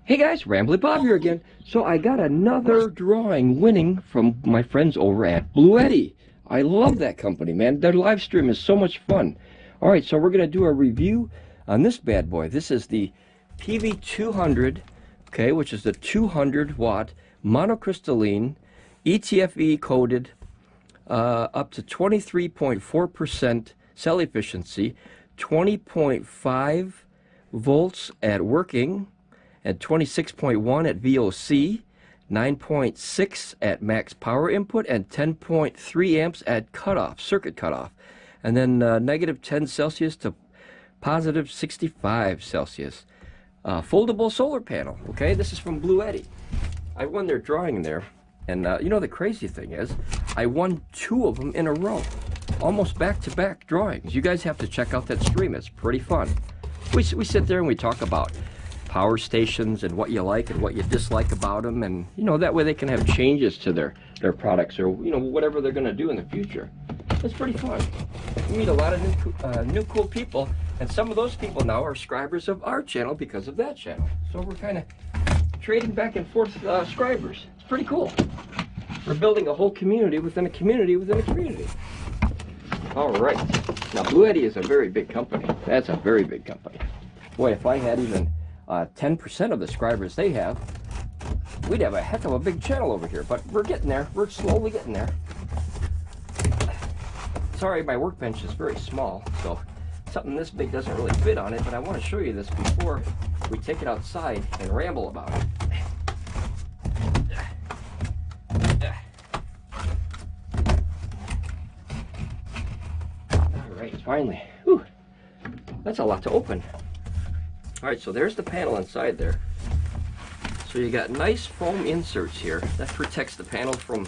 Hey guys, Ramblin Bob here again. So I got another drawing winning from my friends over at Bluetti. I love that company, man. Their live stream is so much fun. Alright, so we're going to do a review on this bad boy. This is the PV200, okay, which is the 200 watt monocrystalline ETFE coated up to 23.4% cell efficiency, 20.5 volts at working, at 26.1 at VOC, 9.6 at max power input, and 10.3 amps at cutoff, circuit cutoff. And then negative 10 Celsius to positive 65 Celsius. Foldable solar panel, okay? This is from Bluetti. I won their drawing there. And you know, the crazy thing is, I won 2 of them in a row. Almost back-to-back drawings. You guys have to check out that stream. It's pretty fun. We sit there and we talk about power stations and what you like and what you dislike about them, and you know, that way they can have changes to their products, or you know, whatever they're going to do in the future. It's pretty fun. We meet a lot of new cool people, and some of those people now are subscribers of our channel because of that channel. So we're kind of trading back and forth subscribers. It's pretty cool. We're building a whole community within a community within a community. All right. Now Bluetti is a very big company. That's a very big company. Boy, if I had even 10% of the subscribers they have, we'd have a heck of a big channel over here. But we're getting there. We're slowly getting there. Sorry, my workbench is very small, so something this big doesn't really fit on it, but I want to show you this before we take it outside and ramble about it. Alright, finally. Whew. That's a lot to open. Alright, so there's the panel inside there. So you got nice foam inserts here. That protects the panel from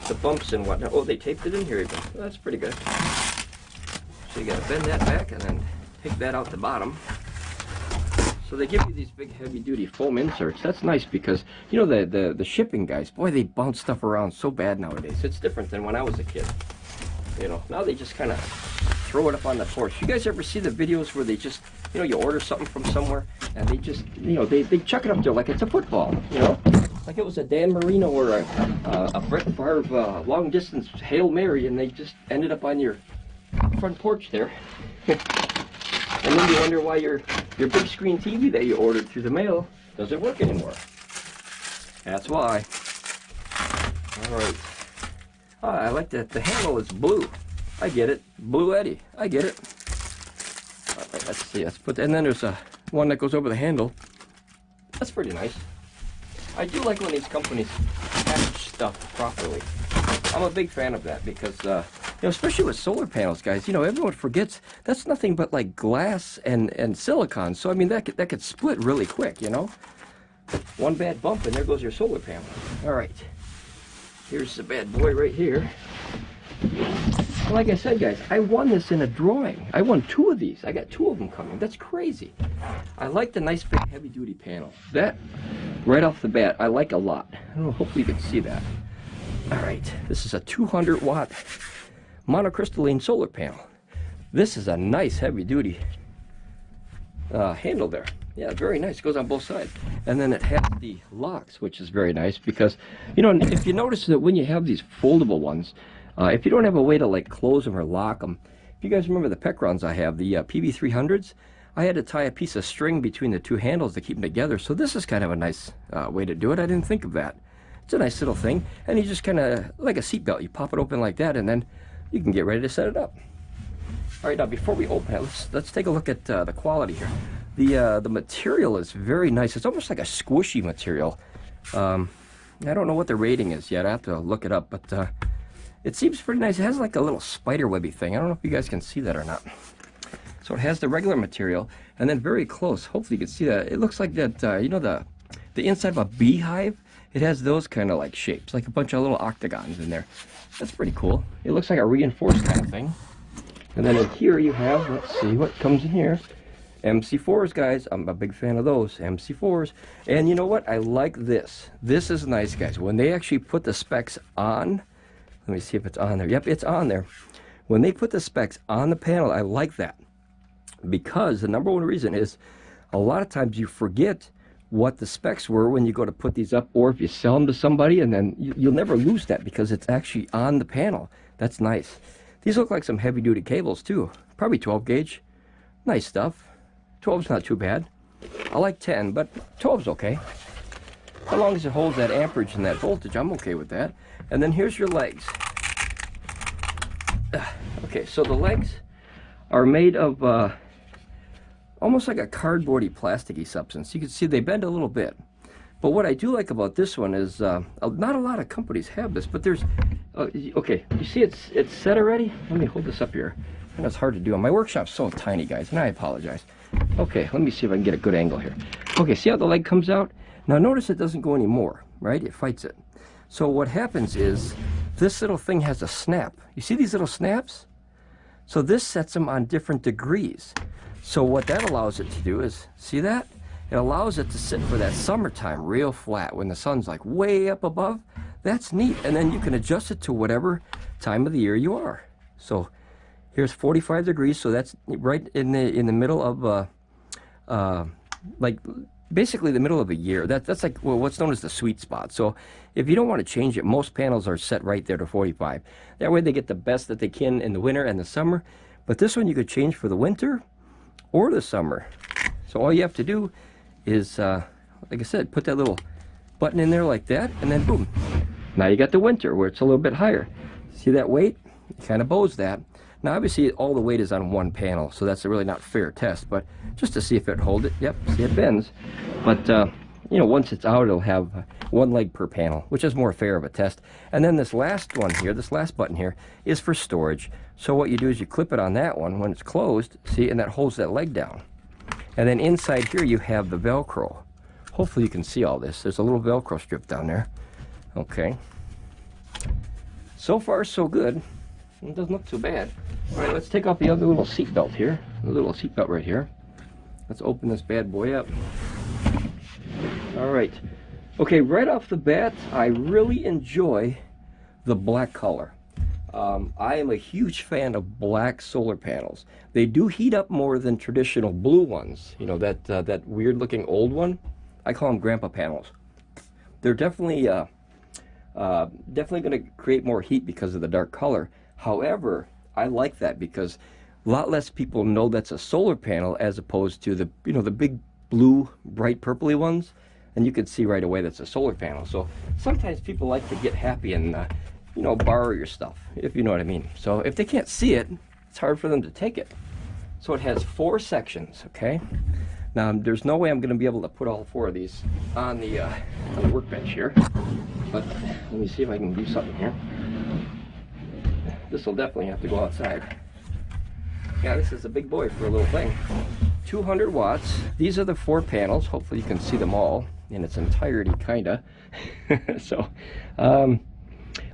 the bumps and whatnot. Oh, they taped it in here even. Well, that's pretty good. So you got to bend that back and then take that out the bottom. So they give you these big heavy-duty foam inserts. That's nice because, you know, the shipping guys, boy, they bounce stuff around so bad nowadays. It's different than when I was a kid. You know, now they just kind of throw it up on the porch. You guys ever see the videos where they just, you know, you order something from somewhere and they just, you know, they chuck it up there like it's a football, you know? Like it was a Dan Marino or a Brett Favre long distance Hail Mary, and they just ended up on your front porch there. And then you wonder why your big screen TV that you ordered through the mail doesn't work anymore. That's why. Alright. Oh, I like that the handle is blue. I get it. Bluetti. I get it. Alright, let's see. Let's put, and then there's a one that goes over the handle. That's pretty nice. I do like when these companies package stuff properly. I'm a big fan of that because, you know, especially with solar panels, guys, you know, everyone forgets that's nothing but like glass and silicon. So, I mean, that could split really quick, you know? One bad bump and there goes your solar panel. All right. Here's the bad boy right here. Like I said, guys, I won this in a drawing. I won 2 of these. I got 2 of them coming. That's crazy. I like the nice big heavy-duty panel. That, right off the bat, I like a lot. I don't know, hopefully you can see that. All right, this is a 200 watt monocrystalline solar panel. This is a nice heavy-duty handle there. Yeah, very nice. It goes on both sides. And then it has the locks, which is very nice because, you know, if you notice that when you have these foldable ones, if you don't have a way to like close them or lock them, if you guys remember the Pecrons I have, the PV200s, I had to tie a piece of string between the 2 handles to keep them together. So this is kind of a nice way to do it. I didn't think of that. It's a nice little thing, and you just kind of like a seatbelt. You pop it open like that, and then you can get ready to set it up. All right, now before we open it, let's take a look at the quality here. The material is very nice. It's almost like a squishy material. I don't know what the rating is yet. I have to look it up, but it seems pretty nice. It has like a little spider webby thing. I don't know if you guys can see that or not. So it has the regular material, and then very close, hopefully you can see that, it looks like that, you know, the inside of a beehive, it has those kind of like shapes, like a bunch of little octagons in there. That's pretty cool. It looks like a reinforced kind of thing. And then in here you have, let's see what comes in here. MC4s, guys. I'm a big fan of those. MC4s. And you know what? I like this. This is nice, guys. When they actually put the specs on, let me see if it's on there. Yep, it's on there. When they put the specs on the panel, I like that. Because the number one reason is a lot of times you forget what the specs were when you go to put these up, or if you sell them to somebody, and then you'll never lose that because it's actually on the panel. That's nice. These look like some heavy duty cables too, probably 12 gauge. Nice stuff. 12's not too bad. I like 10, but 12's okay. As long as it holds that amperage and that voltage, I'm okay with that. And then here's your legs. Okay, so the legs are made of almost like a cardboardy, plasticky substance. You can see they bend a little bit. But what I do like about this one is not a lot of companies have this, but there's okay, you see it's set already. Let me hold this up here. I know it's hard to do. My workshop's so tiny, guys, and I apologize. Okay, let me see if I can get a good angle here. Okay, see how the leg comes out? Now notice it doesn't go anymore, right? It fights it. So what happens is this little thing has a snap. You see these little snaps? So this sets them on different degrees. So what that allows it to do is, see that? It allows it to sit for that summertime real flat when the sun's like way up above. That's neat. And then you can adjust it to whatever time of the year you are. So here's 45 degrees, so that's right in the middle of like basically the middle of a year. That's like, well, what's known as the sweet spot. So if you don't want to change it, most panels are set right there to 45. That way they get the best that they can in the winter and the summer. But this one you could change for the winter or the summer. So all you have to do is, like I said, put that little button in there like that, and then boom. Now you got the winter where it's a little bit higher. See that weight? It kind of bows that. Now obviously all the weight is on one panel, so that's a really not fair test, but just to see if it holds it. Yep, see it bends. But you know, once it's out, it'll have one leg per panel, which is more fair of a test. And then this last one here, this last button here, is for storage. So what you do is you clip it on that one when it's closed, see, and that holds that leg down. And then inside here you have the Velcro. Hopefully you can see all this. There's a little Velcro strip down there. Okay. So far so good. It doesn't look too bad. All right, let's take off the other little seat belt here. The little seat belt right here. Let's open this bad boy up. All right. Okay, right off the bat, I really enjoy the black color. I am a huge fan of black solar panels. They do heat up more than traditional blue ones. You know, that weird looking old one. I call them grandpa panels. They're definitely going to create more heat because of the dark color. However, I like that because a lot less people know that's a solar panel as opposed to the, you know, the big blue, bright purpley ones. And you can see right away that's a solar panel. So sometimes people like to get happy and you know, borrow your stuff, if you know what I mean. So if they can't see it, it's hard for them to take it. So it has 4 sections, okay? Now there's no way I'm going to be able to put all 4 of these on the workbench here. But let me see if I can do something here. This will definitely have to go outside. Yeah, this is a big boy for a little thing. 200 watts. These are the 4 panels. Hopefully you can see them all in its entirety, kinda. So,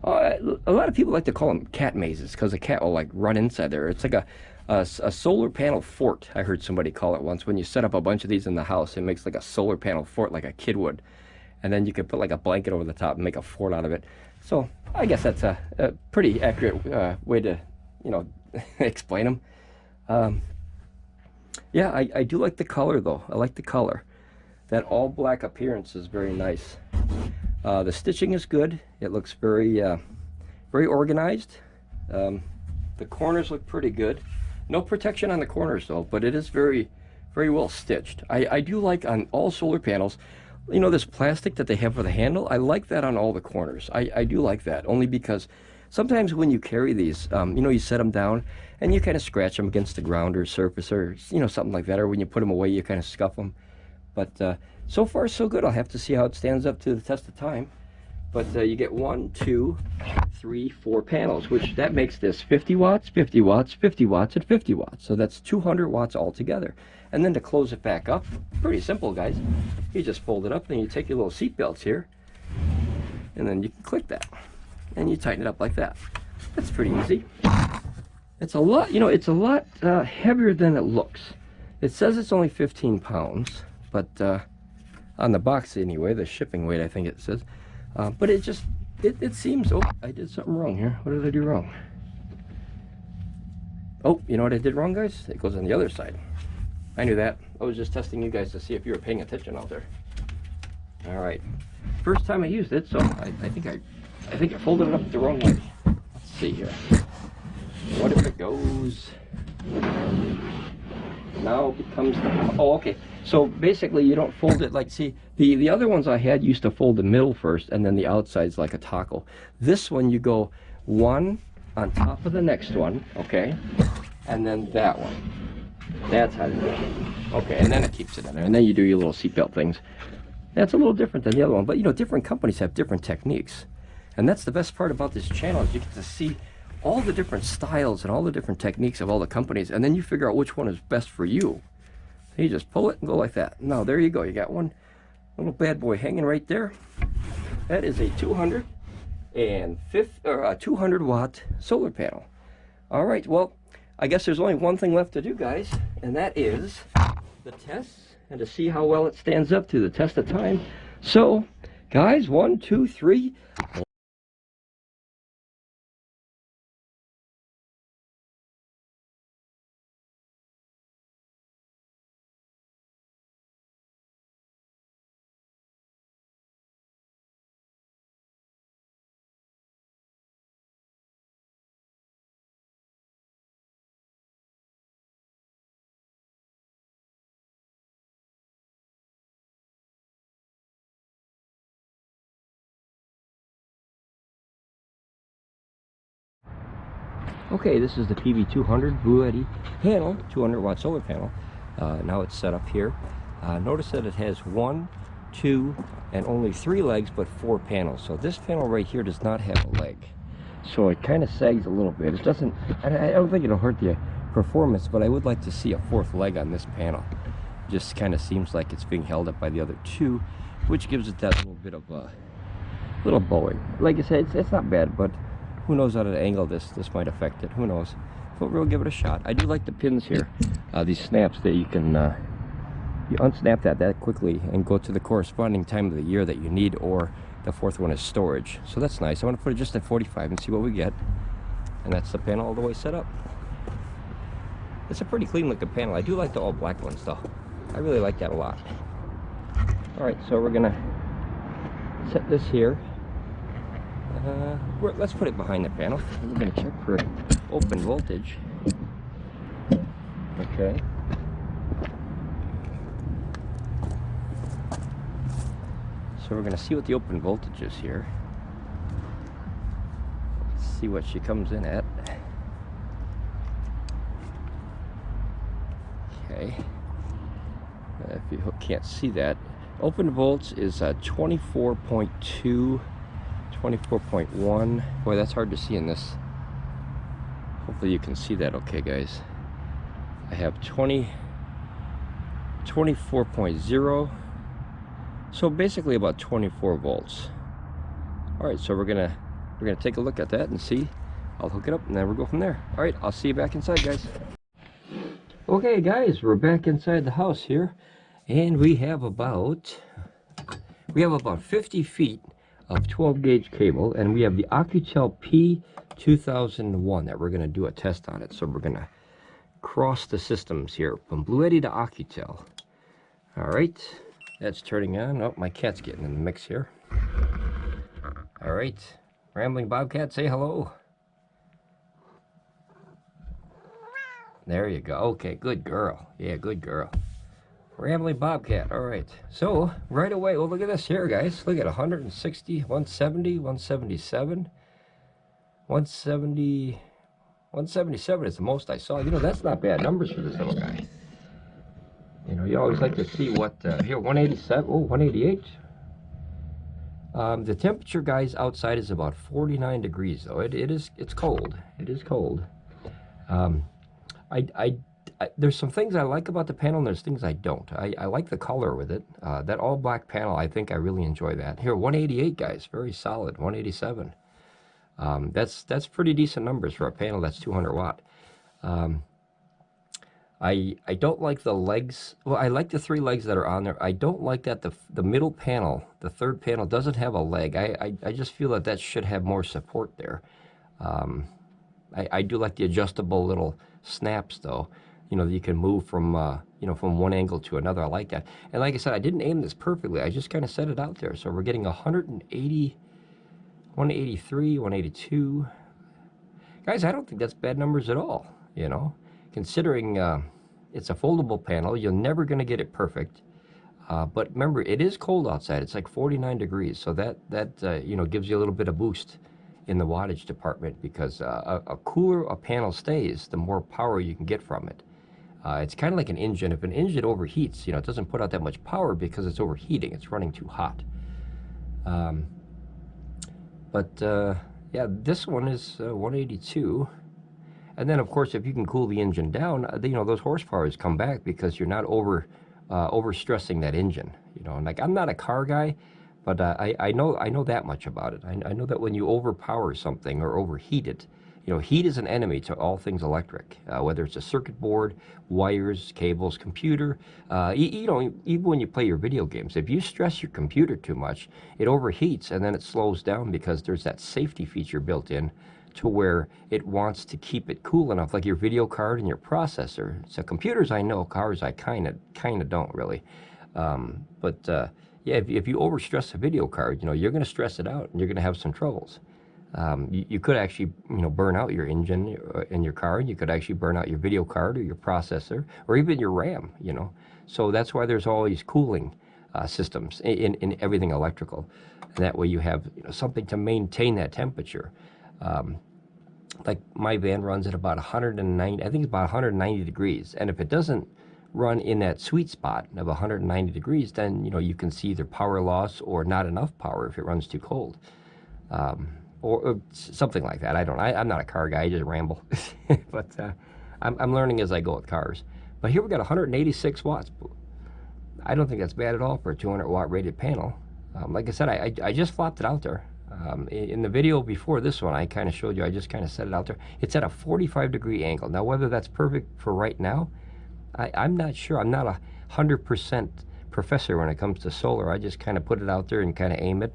a lot of people like to call them cat mazes because a cat will like run inside there. It's like a solar panel fort. I heard somebody call it once. When you set up a bunch of these in the house, it makes like a solar panel fort like a kid would. And then you could put like a blanket over the top and make a fort out of it. So I guess that's a pretty accurate way to, you know, explain them. Yeah, I do like the color though. I like the color. That all black appearance is very nice. The stitching is good. It looks very very organized. The corners look pretty good. No protection on the corners though, but it is very well stitched. I do like on all solar panels, you know, this plastic that they have for the handle. I like that on all the corners. I do like that, only because sometimes when you carry these, you know, you set them down and you kind of scratch them against the ground or surface or, you know, something like that. Or when you put them away, you kind of scuff them. But so far so good. I'll have to see how it stands up to the test of time. But you get 1, 2, 3, 4 panels, which that makes this 50 watts, 50 watts, 50 watts, and 50 watts. So that's 200 watts altogether. And then to close it back up, pretty simple, guys. You just fold it up, and you take your little seat belts here, and then you can click that, and you tighten it up like that. That's pretty easy. It's a lot, you know, it's a lot heavier than it looks. It says it's only 15 pounds, but on the box anyway, the shipping weight, I think it says. But it just, it seems, oh, I did something wrong here. What did I do wrong? Oh, you know what I did wrong, guys? It goes on the other side. I knew that. I was just testing you guys to see if you were paying attention out there. All right, first time I used it, so I think I folded it up the wrong way. Let's see here. What if it goes? Now it becomes the, oh, okay. So basically you don't fold it like, see, the other ones I had used to fold the middle first and then the outside's like a taco. This one you go one on top of the next one, okay? And then that one. That's how to do it. Okay, and then it keeps it in there. And then you do your little seatbelt things. That's a little different than the other one, but you know, different companies have different techniques. And that's the best part about this channel, is you get to see all the different styles and all the different techniques of all the companies, and then you figure out which one is best for you. So you just pull it and go like that. Now there you go, you got one little bad boy hanging right there. That is a 200 watt solar panel. All right, well, I guess there's only one thing left to do, guys, and that is the tests and to see how well it stands up to the test of time. So guys, 1, 2, 3. Okay, this is the PV200 Bluetti panel, 200 watt solar panel. Now it's set up here. Notice that it has 1, 2, and only 3 legs, but 4 panels. So this panel right here does not have a leg. So it kind of sags a little bit. It doesn't, I don't think it'll hurt the performance, but I would like to see a 4th leg on this panel. It just kind of seems like it's being held up by the other 2, which gives it that little bit of a little bowing. Like I said, it's not bad, but who knows at an angle this might affect it. Who knows? But we'll give it a shot. I do like the pins here. These snaps that you can you unsnap that quickly and go to the corresponding time of the year that you need, or the 4th one is storage. So that's nice. I want to put it just at 45 and see what we get. And that's the panel all the way set up. It's a pretty clean looking panel. I do like the all black ones though. I really like that a lot. All right, so we're gonna set this here. Let's put it behind the panel. We're going to check for open voltage. Okay. So we're going to see what the open voltage is here. Let's see what she comes in at. Okay. If you can't see that, open volts is 24.2. 24.1. Boy, that's hard to see in this. Hopefully you can see that okay, guys. I have 24.0. So basically about 24 volts. All right, so we're gonna take a look at that and see. I'll hook it up and then we'll go from there. All right, I'll see you back inside, guys. Okay, guys, we're back inside the house here, and we have about 50 feet of 12 gauge cable, and we have the ACOUCOU P2001 that we're going to do a test on it. So we're going to cross the systems here from Bluetti to ACOUCOU. All right, that's turning on. Oh, my cat's getting in the mix here. All right, Rambling Bobcat, say hello. There you go. Okay, good girl. Yeah, good girl. Rambling Bobcat. All right, so right away, well, look at this here, guys. Look at 160, 170, 177, 170, 177 is the most I saw. You know, that's not bad numbers for this little guy. You know, you always like to see what here, 187. Oh, 188. The temperature, guys, outside is about 49 degrees, though. It's cold. It is cold. There's some things I like about the panel, and there's things I don't. I like the color with it. That all black panel, I think I really enjoy that. Here, 188, guys, very solid. 187. That's pretty decent numbers for a panel that's 200 watt. I don't like the legs. Well, I like the 3 legs that are on there. I don't like that the middle panel, the 3rd panel, doesn't have a leg. I just feel that should have more support there. I do like the adjustable little snaps, though. you know, that you can move from, you know, from one angle to another. I like that. And like I said, I didn't aim this perfectly. I just kind of set it out there. So we're getting 180, 183, 182. Guys, I don't think that's bad numbers at all, you know. Considering it's a foldable panel, you're never going to get it perfect. But remember, it is cold outside. It's like 49 degrees. So that you know, gives you a little bit of boost in the wattage department, because a cooler a panel stays, the more power you can get from it. It's kind of like an engine. If an engine overheats, you know, it doesn't put out that much power because it's overheating. It's running too hot. Yeah, this one is 182. And then, of course, if you can cool the engine down, you know, those horsepowers come back because you're not overstressing that engine. You know, and like, I'm not a car guy, but I know that much about it. I know that when you overpower something or overheat it, you know, heat is an enemy to all things electric, whether it's a circuit board, wires, cables, computer. You know, even when you play your video games, if you stress your computer too much, it overheats and then it slows down because there's that safety feature built in to where it wants to keep it cool enough, like your video card and your processor. So computers I know, cars I kind of don't really. Yeah, if you overstress a video card, you know, you're going to stress it out and you're going to have some troubles. You could actually, you know, burn out your engine in your car. You could actually burn out your video card or your processor or even your RAM, you know. So that's why there's always cooling systems in everything electrical. And that way you have, you know, something to maintain that temperature. Like my van runs at about 190, I think it's about 190 degrees. And if it doesn't run in that sweet spot of 190 degrees, then, you know, you can see either power loss or not enough power if it runs too cold. Or something like that. I'm not a car guy, I just ramble. But I'm learning as I go with cars. But here we got 186 watts. I don't think that's bad at all for a 200 watt rated panel. Like I said, I just flopped it out there. In the video before this one, I kind of showed you, I just kind of set it out there. It's at a 45-degree angle. Now, whether that's perfect for right now, I'm not sure. I'm not 100% professor when it comes to solar. I just kind of put it out there and kind of aim it.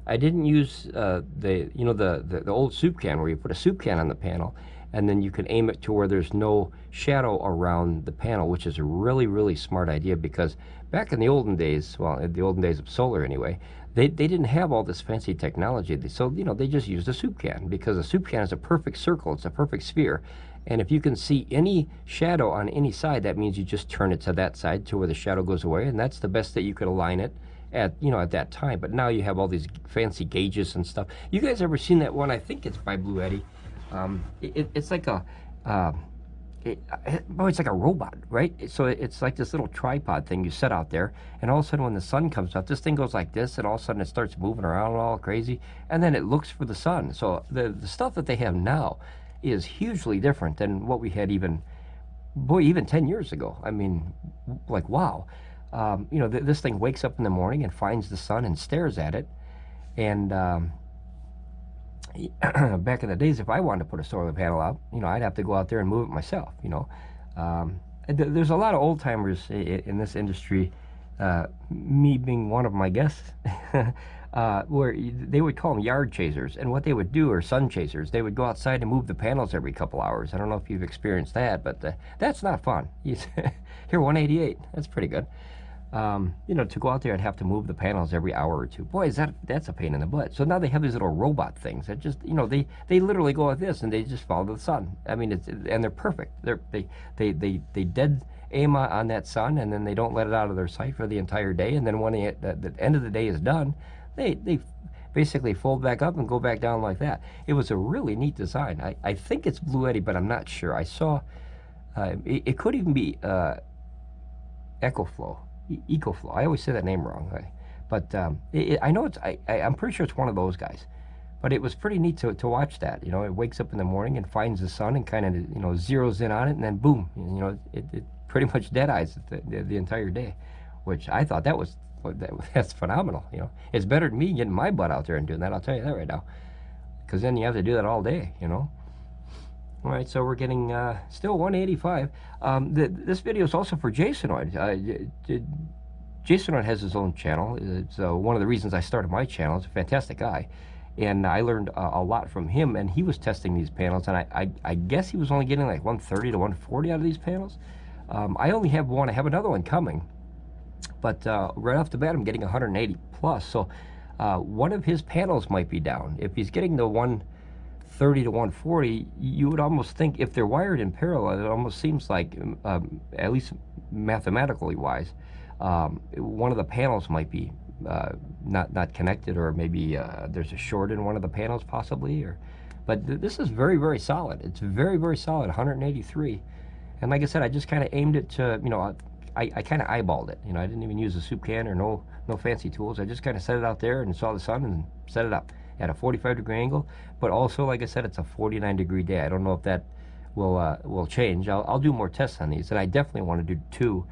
I didn't use the old soup can where you put a soup can on the panel and then you can aim it to where there's no shadow around the panel, which is a really, really smart idea, because back in the olden days, well, in the olden days of solar anyway, they didn't have all this fancy technology. So, you know, they just used a soup can, because a soup can is a perfect circle. It's a perfect sphere. And if you can see any shadow on any side, that means you just turn it to that side to where the shadow goes away, and that's the best that you could align it at, you know, at that time. But now you have all these fancy gauges and stuff. You guys ever seen that one? I think it's by Bluetti. It's like a it's like a robot, right? So it's like this little tripod thing you set out there, and all of a sudden when the sun comes up, this thing goes like this, and all of a sudden it starts moving around all crazy, and then it looks for the sun. So the stuff that they have now is hugely different than what we had even 10 years ago. I mean, like, wow. You know, this thing wakes up in the morning and finds the sun and stares at it. And back in the days, if I wanted to put a solar panel up, you know, I'd have to go out there and move it myself, you know. There's a lot of old timers in this industry, me being one of my guests, where they would call them yard chasers. And what they would do, or sun chasers, they would go outside and move the panels every couple hours. I don't know if you've experienced that, but that's not fun. Here, 188, that's pretty good. You know, to go out there and have to move the panels every hour or two. Boy, that's a pain in the butt. So now they have these little robot things that just, you know, they literally go like this and they just follow the sun. I mean, and they're perfect. They dead aim on that sun, and then they don't let it out of their sight for the entire day. And then when the end of the day is done, they basically fold back up and go back down like that. It was a really neat design. I think it's Bluetti, but I'm not sure. I saw it could even be EcoFlow. I always say that name wrong, but I know I'm pretty sure it's one of those guys. But it was pretty neat to watch that. You know, it wakes up in the morning and finds the sun and kind of, you know, zeroes in on it, and then boom, you know, it pretty much dead eyes the entire day, which I thought that's phenomenal. You know, it's better than me getting my butt out there and doing that. I'll tell you that right now, because then you have to do that all day. You know. All right, so we're getting still 185. This video is also for Jasonoid. Jasonoid has his own channel. It's one of the reasons I started my channel. He's a fantastic guy. And I learned a lot from him, and he was testing these panels, and I guess he was only getting like 130 to 140 out of these panels. I only have one. I have another one coming, but right off the bat, I'm getting 180 plus. So one of his panels might be down. If he's getting the 130 to 140, you would almost think, if they're wired in parallel, it almost seems like, at least mathematically wise, one of the panels might be not connected, or maybe there's a short in one of the panels possibly. But this is very, very solid. It's very, very solid, 183. And like I said, I just kind of aimed it to, you know, I kind of eyeballed it. You know, I didn't even use a soup can or no fancy tools. I just kind of set it out there and saw the sun and set it up at a 45-degree angle. But also, like I said, it's a 49-degree day. I don't know if that will change. I'll do more tests on these, and I definitely want to do two,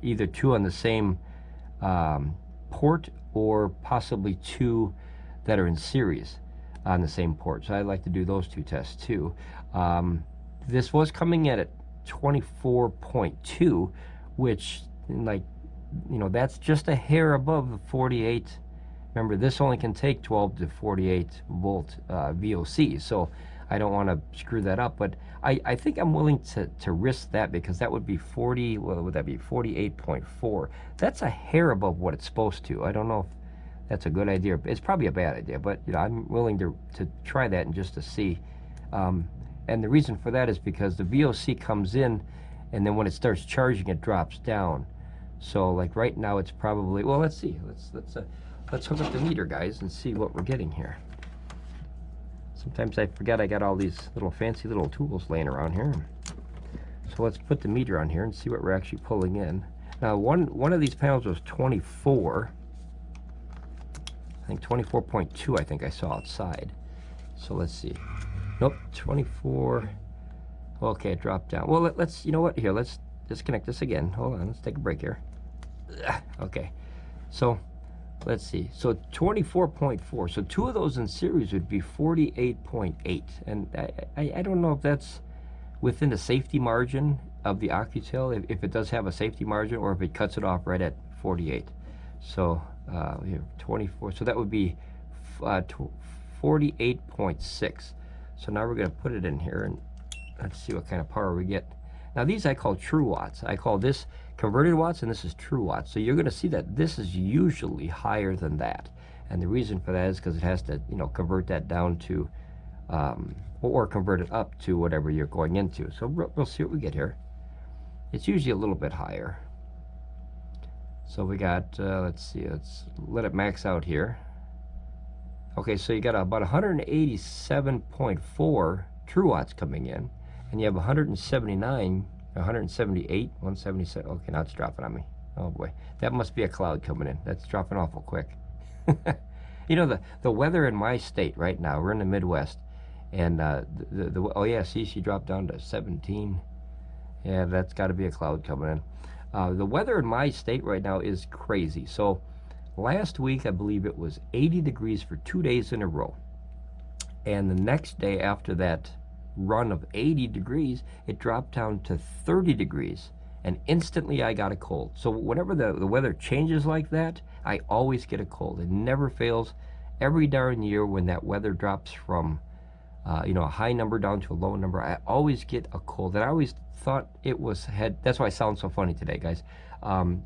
either two on the same port, or possibly two that are in series on the same port. So I'd like to do those two tests too. This was coming in at 24.2, which, like, you know, that's just a hair above the 48. Remember, this only can take 12 to 48 volt VOC, so I don't want to screw that up. But I think I'm willing to risk that, because that would be 40, what would that be, 48.4. That's a hair above what it's supposed to. I don't know if that's a good idea. It's probably a bad idea, but you know, I'm willing to try that and just to see. And the reason for that is because the VOC comes in, and then when it starts charging, it drops down. So like right now, it's probably, well, let's see. Let's hook up the meter, guys, and see what we're getting here. Sometimes I forget I got all these little fancy little tools laying around here. So let's put the meter on here and see what we're actually pulling in. Now, one of these panels was 24. I think 24.2. I think I saw outside. So let's see. Nope, 24. Okay, it dropped down. Well, let's, you know what? Here, let's disconnect this again. Hold on, let's take a break here. Okay, so let's see. So 24.4. So two of those in series would be 48.8. And I don't know if that's within the safety margin of the ACOUCOU, if it does have a safety margin, or if it cuts it off right at 48. So we have 24. So that would be 48.6. So now we're going to put it in here, and let's see what kind of power we get. Now these I call true watts. I call this converted watts, and this is true watts. So you're going to see that this is usually higher than that. And the reason for that is because it has to, you know, convert that down to, or convert it up to whatever you're going into. So we'll see what we get here. It's usually a little bit higher. So we got, let's see, let's let it max out here. Okay, so you got about 187.4 true watts coming in, and you have 179, 178, 177. Okay, now it's dropping on me. Oh boy, that must be a cloud coming in. That's dropping awful quick. You know, the weather in my state right now, we're in the Midwest, and oh yeah, see, she dropped down to 17. Yeah, that's got to be a cloud coming in. The weather in my state right now is crazy. So last week, I believe it was 80 degrees for 2 days in a row. And the next day after that run of 80 degrees, it dropped down to 30 degrees. And instantly I got a cold. So whenever the weather changes like that, I always get a cold. It never fails. Every darn year when that weather drops from you know, a high number down to a low number, I always get a cold. And I always thought it was, that's why I sound so funny today, guys.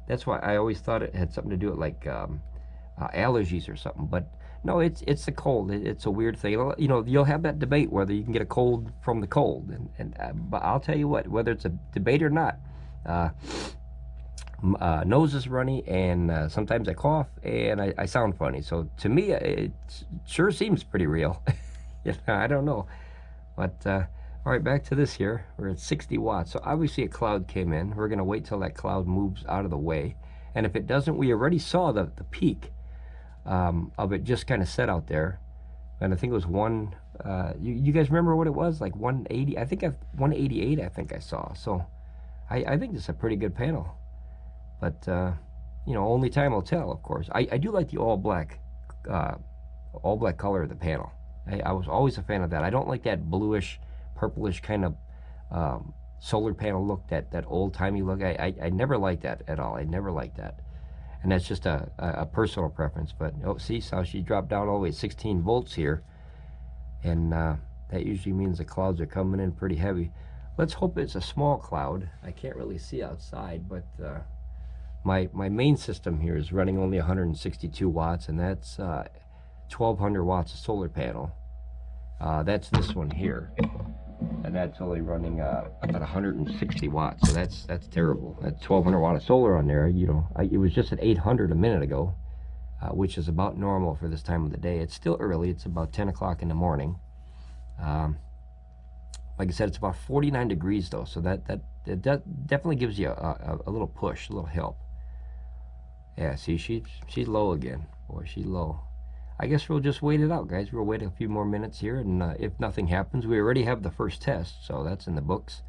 That's why I always thought it had something to do with like allergies or something, but no, it's a cold. It's a weird thing. You know, you'll have that debate whether you can get a cold from the cold, but I'll tell you what, whether it's a debate or not, nose is runny, and sometimes I cough and I sound funny. So to me, it sure seems pretty real. You know, I don't know, but all right, back to this here. We're at 60 watts. So obviously a cloud came in. We're going to wait till that cloud moves out of the way. And if it doesn't, we already saw the peak of it just kind of set out there. And I think it was you guys remember what it was? Like 180, 188, I think I saw. So I think this is a pretty good panel. But, you know, only time will tell, of course. I do like the all black color of the panel. I was always a fan of that. I don't like that bluish, purplish kind of solar panel look, that old-timey look. I never liked that at all. I never liked that. and that's just a personal preference. But oh, see, so she dropped down all the way at 16 volts here, and that usually means the clouds are coming in pretty heavy. Let's hope it's a small cloud. I can't really see outside, but my main system here is running only 162 watts, and that's 1200 watts of solar panel. That's this one here, and that's only running about 160 watts, so that's terrible. That's 1200 watt of solar on there. You know, it was just at 800 a minute ago, which is about normal for this time of the day. It's still early. It's about 10 o'clock in the morning. Like I said, it's about 49 degrees though, so that definitely gives you a little push, a little help. Yeah, see, she's low again. Boy, she's low. I guess we'll just wait it out, guys. We'll wait a few more minutes here, and if nothing happens, we already have the first test, so that's in the books.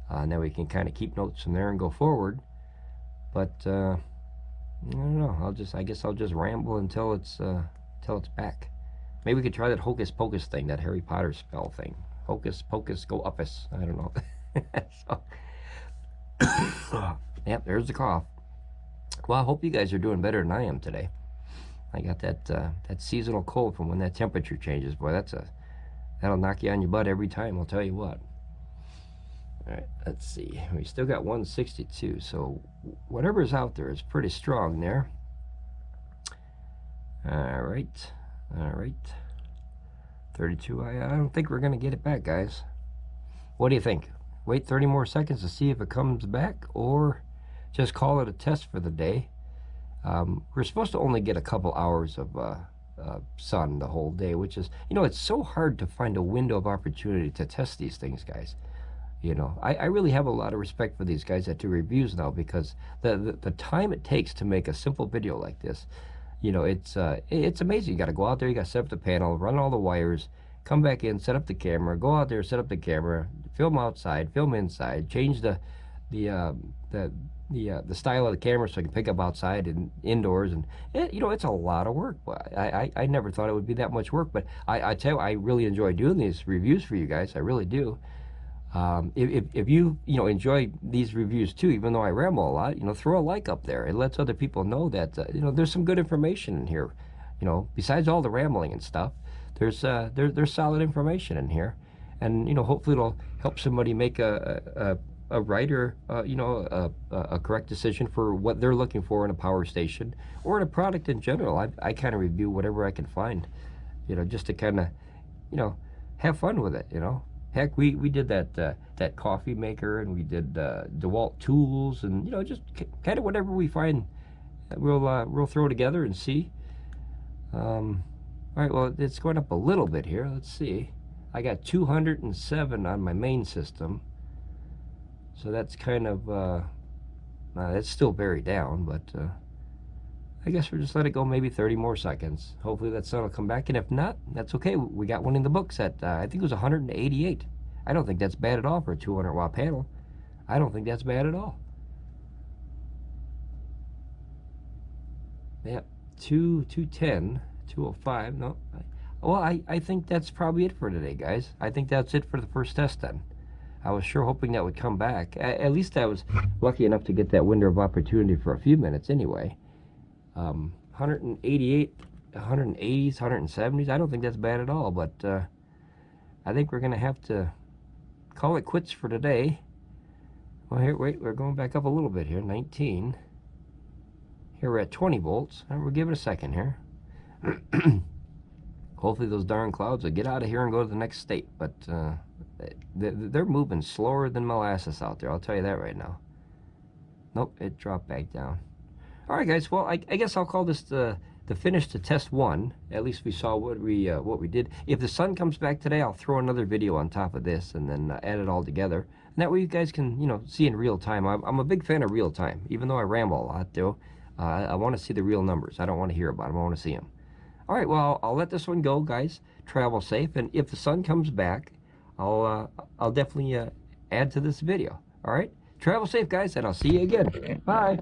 Now we can kind of keep notes from there and go forward. But I don't know. I guess I'll just ramble until it's back. Maybe we could try that hocus pocus thing, that Harry Potter spell thing. Hocus pocus go uppus. I don't know. So, yep, there's the cough. Well, I hope you guys are doing better than I am today. I got that seasonal cold from when that temperature changes. Boy, that'll knock you on your butt every time, I'll tell you what. All right, let's see. We still got 162, so whatever's out there is pretty strong there. All right. 32. I don't think we're gonna get it back, guys. What do you think? Wait 30 more seconds to see if it comes back, or just call it a test for the day? We're supposed to only get a couple hours of sun the whole day, which is, you know, it's so hard to find a window of opportunity to test these things, guys. You know, I really have a lot of respect for these guys that do reviews now, because the time it takes to make a simple video like this, you know, it's amazing. You got to go out there, you got to set up the panel, run all the wires, come back in, set up the camera, go out there, set up the camera, film outside, film inside, change the style of the camera so I can pick up outside and indoors, and you know, it's a lot of work. I never thought it would be that much work, but I tell you, I really enjoy doing these reviews for you guys. I really do. If you enjoy these reviews too, even though I ramble a lot, you know, throw a like up there. It lets other people know that you know, there's some good information in here. You know, besides all the rambling and stuff, there's solid information in here, and you know, hopefully it'll help somebody make a right or you know, a correct decision for what they're looking for in a power station or in a product in general. I kind of review whatever I can find, you know, just to kind of, you know, have fun with it, you know. Heck, we did that coffee maker, and we did DeWalt tools, and you know, just kind of whatever we find, we'll throw together and see. All right, well, it's going up a little bit here. Let's see. I got 207 on my main system, so that's kind of it's still very down, but I guess we'll just let it go maybe 30 more seconds. Hopefully that sun will come back, and if not, that's okay. We got one in the books at, I think it was 188. I don't think that's bad at all for a 200 watt panel. I don't think that's bad at all. Yeah, 210, 205, no. Well, I think that's probably it for today, guys. I think that's it for the first test then. I was sure hoping that would come back. At least I was lucky enough to get that window of opportunity for a few minutes anyway. 188, 180s, 170s, I don't think that's bad at all, but I think we're gonna have to call it quits for today. Well, here, wait, we're going back up a little bit here. 19. Here we're at 20 volts, and we'll give it a second here. Hopefully those darn clouds will get out of here and go to the next state, but they're moving slower than molasses out there, I'll tell you that right now. Nope, it dropped back down. All right, guys. Well, I guess I'll call this the finish to test one. At least we saw what we did. If the sun comes back today, I'll throw another video on top of this and then add it all together. And that way you guys can, you know, see in real time. I'm a big fan of real time, even though I ramble a lot, though. I want to see the real numbers. I don't want to hear about them. I want to see them. All right. Well, I'll let this one go, guys. Travel safe, and if the sun comes back, I'll definitely add to this video. All right. Travel safe, guys, and I'll see you again. Bye.